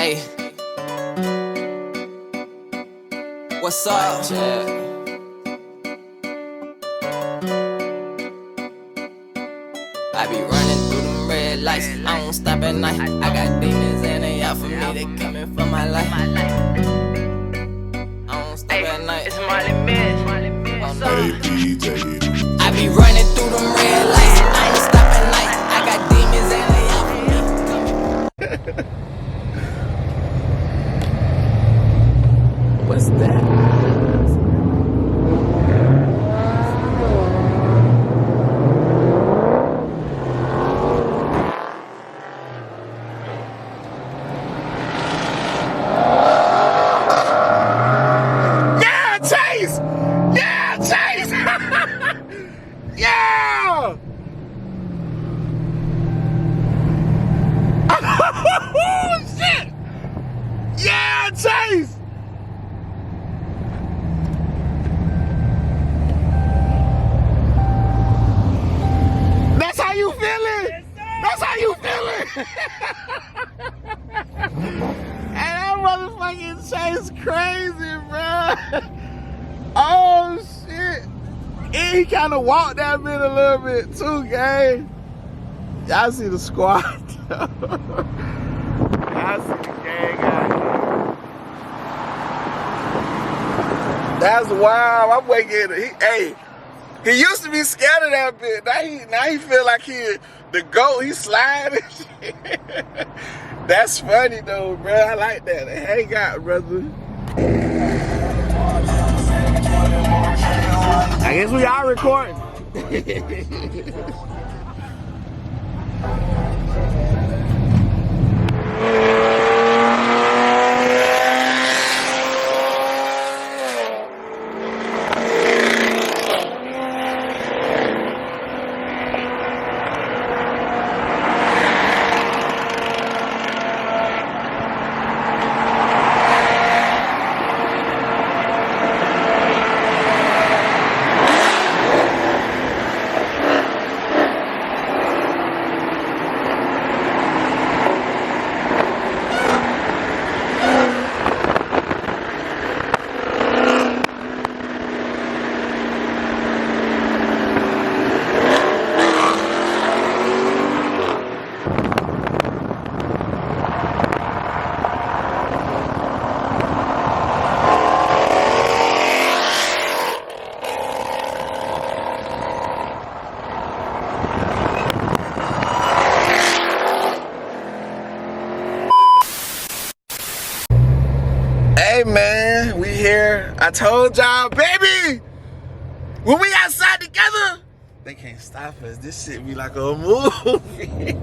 Hey, what's up, Chad? I be running through them red lights, I don't stop at night. I got demons and they out for me, they coming for my life. I don't stop at night. It's Molly Miss. I be running through them red lights, I don't stop at night. I got demons and they out for me. What's that? Yeah! Oh, shit! Yeah, Chase! That's how you feeling? Yes, that's how you feeling? And that motherfucking Chase crazy, bro. Oh, shit. And he kind of walked that bit a little bit too, gang. Y'all see the squad. Y'all see the gang out here. That's wild. I'm waking. He used to be scared of that bit. Now he feel like he the goat. He sliding. That's funny though, bro. I like that. Hang out, brother. I guess we are recording. Hey man, we here. I told y'all, baby, when we outside together, they can't stop us. This shit be like a movie.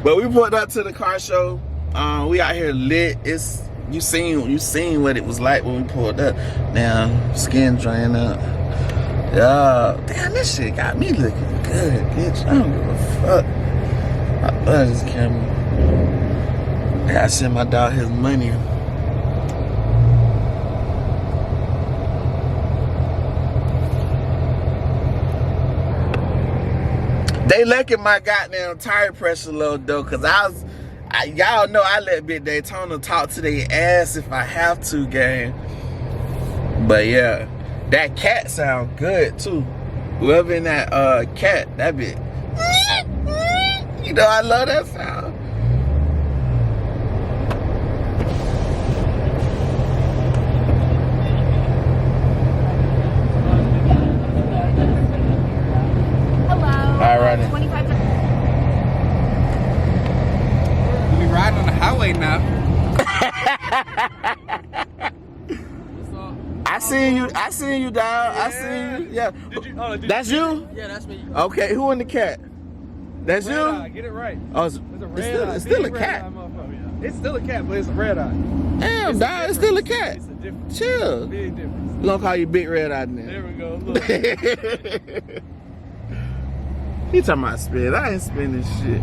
But we pulled up to the car show. We out here lit. You seen what it was like when we pulled up. Now skin drying up. Yeah, damn, this shit got me looking good, bitch. I don't give a fuck. I love this camera. I gotta send my dog his money. They looking my goddamn tire pressure low though, cause y'all know I let Big Daytona talk to their ass if I have to, gang. But yeah, that cat sound good too. Whoever in that cat, that bit, you know I love that sound. Alrighty. We riding on the highway now. I seen you, dog. Yeah. I seen you. Yeah. That's you? Yeah, that's me. Okay, who in the cat? That's you? Redeye, get it right. Oh, It's still a cat. It's still a cat, but it's a Redeye. Damn, dog, it's still a cat. It's a difference. Chill. Big difference. We gonna call you Big Redeye now. There we go. Look. He talking about spin. I ain't spinning shit.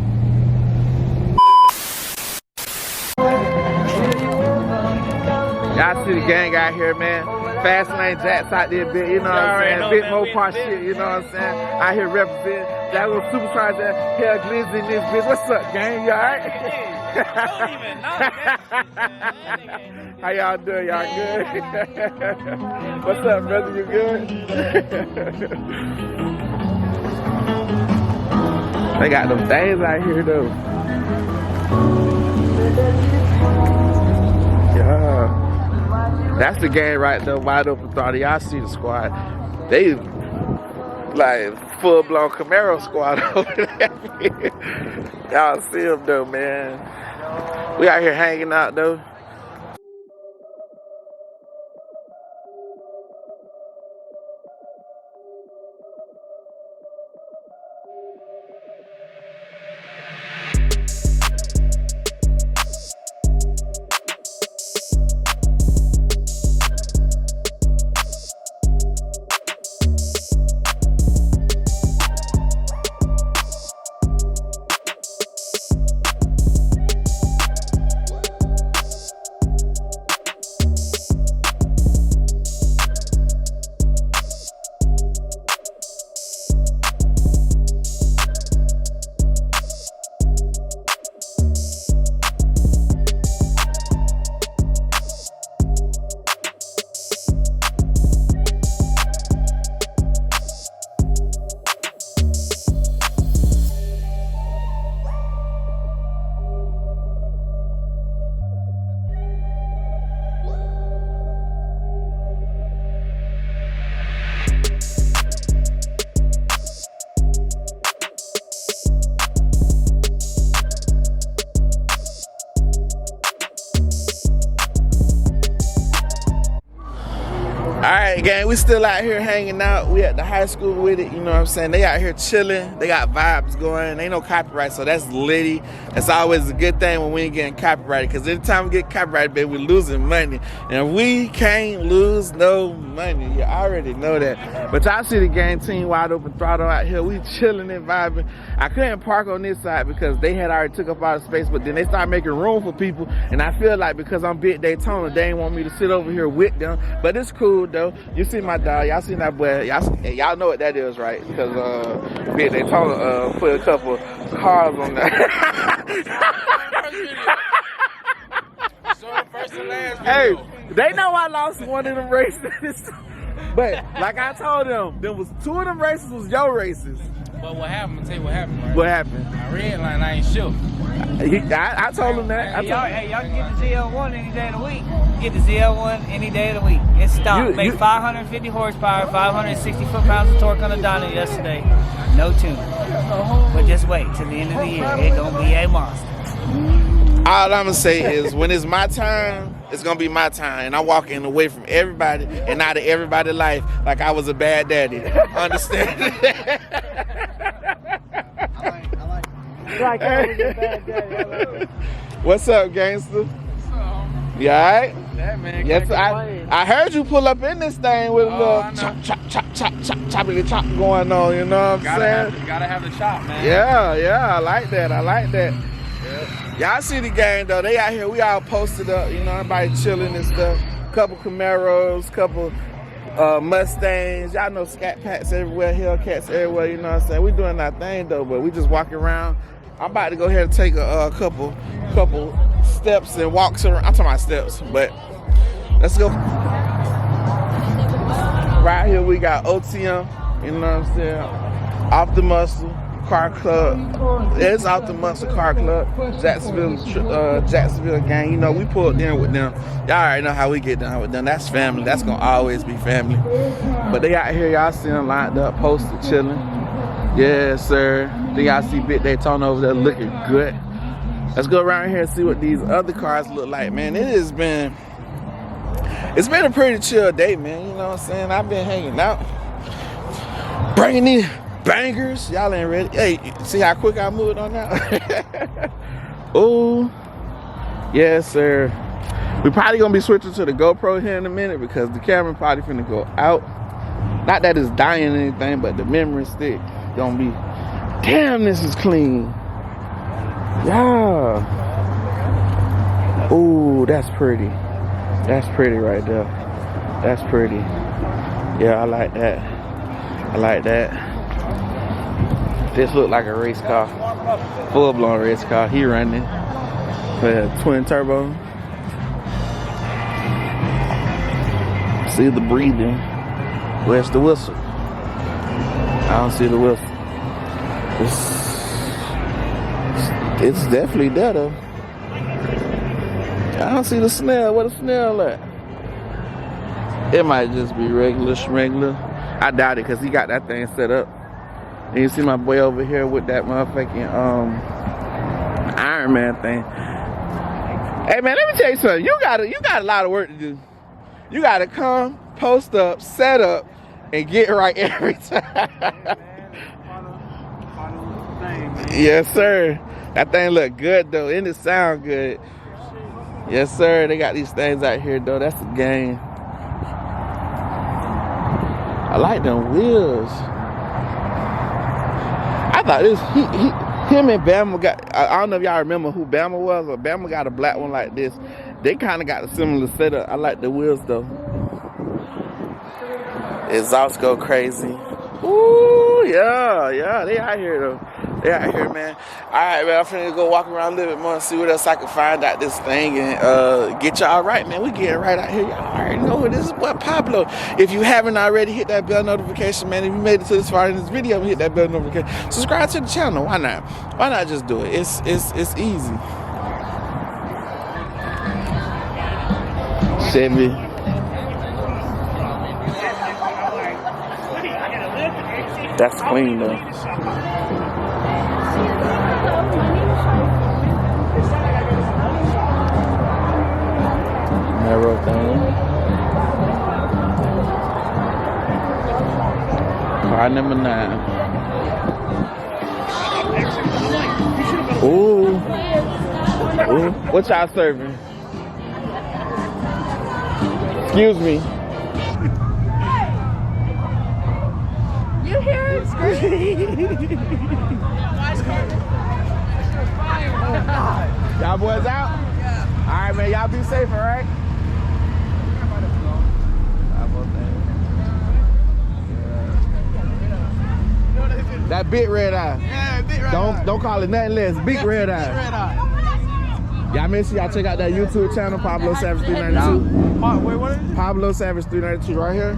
Y'all see the gang out here, man. Fast Lane Jacks out there, bit, you know what I'm saying? Big mopar shit, you know what I'm saying? Out here representing. That little supercharger, Hell Glizzy in this bitch. What's up, gang? You alright? don't even know that. How y'all doing? Y'all good? What's up, brother? You good? They got them things out here, though. Yeah. That's the game right there, wide open throttle. Y'all see the squad. They like full-blown Camaro squad over there. Y'all see them, though, man. We out here hanging out, though. Alright, gang, we still out here hanging out. We at the high school with it, you know what I'm saying? They out here chilling. They got vibes going. Ain't no copyright, so that's litty. That's always a good thing when we ain't getting copyrighted, because anytime we get copyrighted, baby, we losing money. And we can't lose no money. You already know that. But y'all see the gang team wide open throttle out here. We chilling and vibing. I couldn't park on this side because they had already took up all the space, but then they started making room for people. And I feel like because I'm Big Daytona, they ain't want me to sit over here with them. But it's cool, though. You see my dog, y'all seen that boy, y'all know what that is, right? Because Big Daytona put a couple cars on there. Hey, they know I lost one of them races. But like I told them, there was 2 of them races was your races. But what happened? I'm gonna tell you what happened, right? What happened? My red line, I ain't sure. I told him that. Y'all can get the ZL1 any day of the week. Get the ZL1 any day of the week. It's stopped. Made 550 horsepower, 560 foot-pounds of torque on the dyno yesterday. No tune. But just wait till the end of the year. It's gonna be a monster. All I'm gonna say is when it's my time, it's gonna be my time, and I'm walking away from everybody and out of everybody's life like I was a bad daddy. Understand? What's up, gangster? You alright? Yeah, man. Yes, I heard you pull up in this thing with a little choppity chop going on. You know what I'm saying? Gotta have the chop, man. Yeah, I like that. Yeah. Y'all see the gang though? They out here. We all posted up. You know, everybody chilling and stuff. Couple Camaros, couple Mustangs. Y'all know Scat packs everywhere, Hellcats everywhere. You know what I'm saying? We doing our thing though, but we just walking around. I'm about to go ahead and take a couple steps and walks around. I'm talking about steps, but let's go. Right here we got OTM. You know what I'm saying? Off the Muscle Car Club. It's Off the Muscle Car Club. Jacksonville gang. You know, we pulled in with them. Y'all already know how we get down with them. That's family. That's gonna always be family. But they out here, y'all see them lined up, posted, chilling. Yes, sir. Then y'all see Big Daytona over there looking good. Let's go around here and see what these other cars look like, man. It's been a pretty chill day, man. You know what I'm saying? I've been hanging out, bringing these bangers. Y'all ain't ready. Hey, see how quick I moved on that? Oh, yes, sir. We probably gonna be switching to the GoPro here in a minute because the camera probably finna go out. Not that it's dying or anything, but the memory stick gonna be, damn, this is clean. Yeah. Oh, that's pretty. That's pretty right there. That's pretty. Yeah, I like that. I like that. This look like a race car. Full-blown race car. He running. Yeah, twin turbo. See the breathing. Where's the whistle? I don't see the whistle. It's definitely there though. I don't see the snare. Where the snare at? It might just be regular schmegler. I doubt it because he got that thing set up. And you see my boy over here with that motherfucking Iron Man thing. Hey man, let me tell you something. You got a lot of work to do. You gotta come, post up, set up, and get right every time. Yes, sir. That thing look good though, and it sound good. Yes, sir. They got these things out here though. That's the game. I like them wheels. I thought this him and Bama got. I don't know if y'all remember who Bama was, but Bama got a black one like this. They kind of got a similar setup. I like the wheels though. Exhaust go crazy. Ooh, yeah, they out here though. They out here, man. All right, man, I'm finna go walk around a little bit more and see what else I can find out this thing and get y'all right, man. We getting right out here. Y'all already know this is what Pablo. If you haven't already, hit that bell notification, man. If you made it to this far in this video, hit that bell notification. Subscribe to the channel. Why not? Why not just do it? It's easy. Chevy. That's clean though. Narrow thing. Car number 9. Ooh. Ooh. What y'all serving? Excuse me. You hear it? Y'all boys out? Yeah. All right, man. Y'all be safe, all right? That big red eye. Yeah, big red eye. Don't call it nothing less. Big red eye. Big red eye. Y'all make sure y'all check out that YouTube channel, Pablo Savage 392. Wait, what is it? Pablo Savage 392 right here.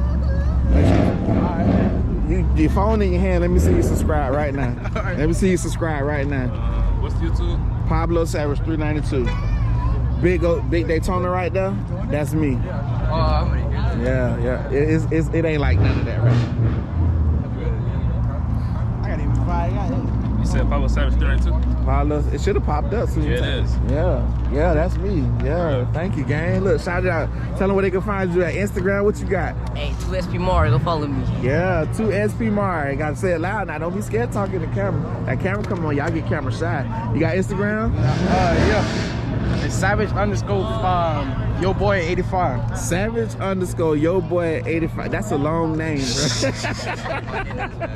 Your phone in your hand. Let me see you subscribe right now. Right. Let me see you subscribe right now. What's YouTube? Pablo Savage 392. Big Daytona right there. That's me. Oh, I'm gonna hear Yeah. It ain't like none of that right now. I got even five. You said Pablo Savage 392? Pablo, it should have popped up soon. Yeah, it is. Yeah, that's me. Yeah, thank you, gang. Look, shout it out. Tell them where they can find you at Instagram. What you got? Hey, 2SP Mari, go follow me. Yeah, 2SP Mari. Gotta say it loud now. Don't be scared talking to the camera. That camera come on, y'all get camera shy. You got Instagram? Yeah. It's Savage_yo boy 85. Savage_yo boy 85. That's a long name, bro.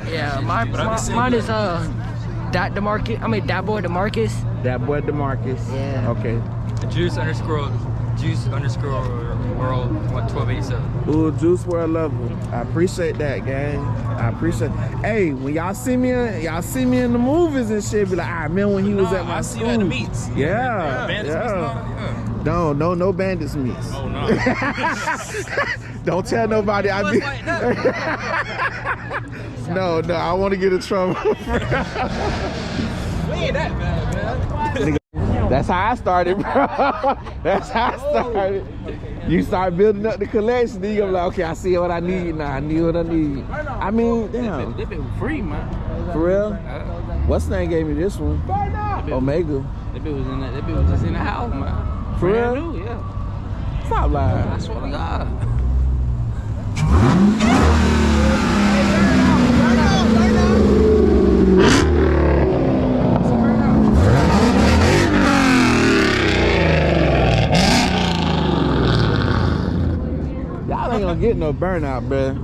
Yeah, mine is that boy DeMarcus. That boy DeMarcus. Yeah. Okay. Juice_world 1287. Ooh, Juice World Lover. I appreciate that, gang. I appreciate. Hey, when y'all see me in the movies and shit, be like, I remember when he was at my I see you at the meets. Yeah. Bandits meets and all that? Yeah. No bandits meets. Oh, no. Don't tell nobody I be. No, I want to get in trouble. We ain't that bad, man. That's how I started, bro. That's how I started. You start building up the collection, then you're like, okay, I see what I need now. I need what I need. I mean, damn. That bit was free, man. For real? What's the name gave me this one? Omega. That bit was just in the house, man. For real? Brand new, yeah. Stop lying. I swear to God. Y'all ain't gonna get no burnout, bro.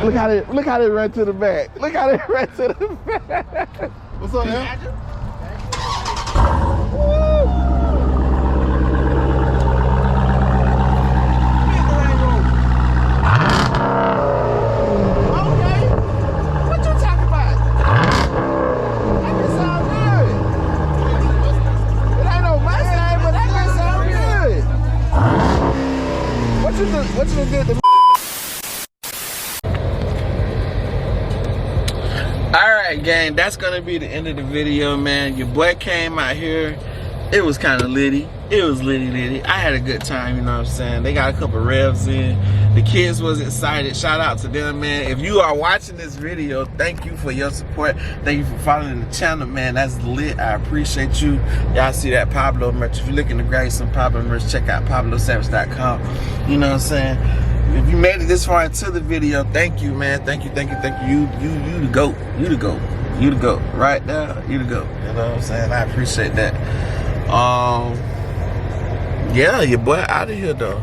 Look how they run to the back. Look how they run to the back. What's up, man? Mustang, you did to me? Alright, gang, that's gonna be the end of the video, man. Your boy came out here. It was kind of litty. It was litty. I had a good time, you know what I'm saying? They got a couple revs in. The kids was excited. Shout out to them, man. If you are watching this video, thank you for your support. Thank you for following the channel, man. That's lit. I appreciate you. Y'all see that Pablo merch. If you're looking to grab some Pablo merch, check out pablosavage.com. You know what I'm saying? If you made it this far into the video, thank you, man. Thank you. You the GOAT. You the GOAT. You the GOAT. Right now, you the GOAT. You know what I'm saying? I appreciate that. Yeah, your boy out of here though.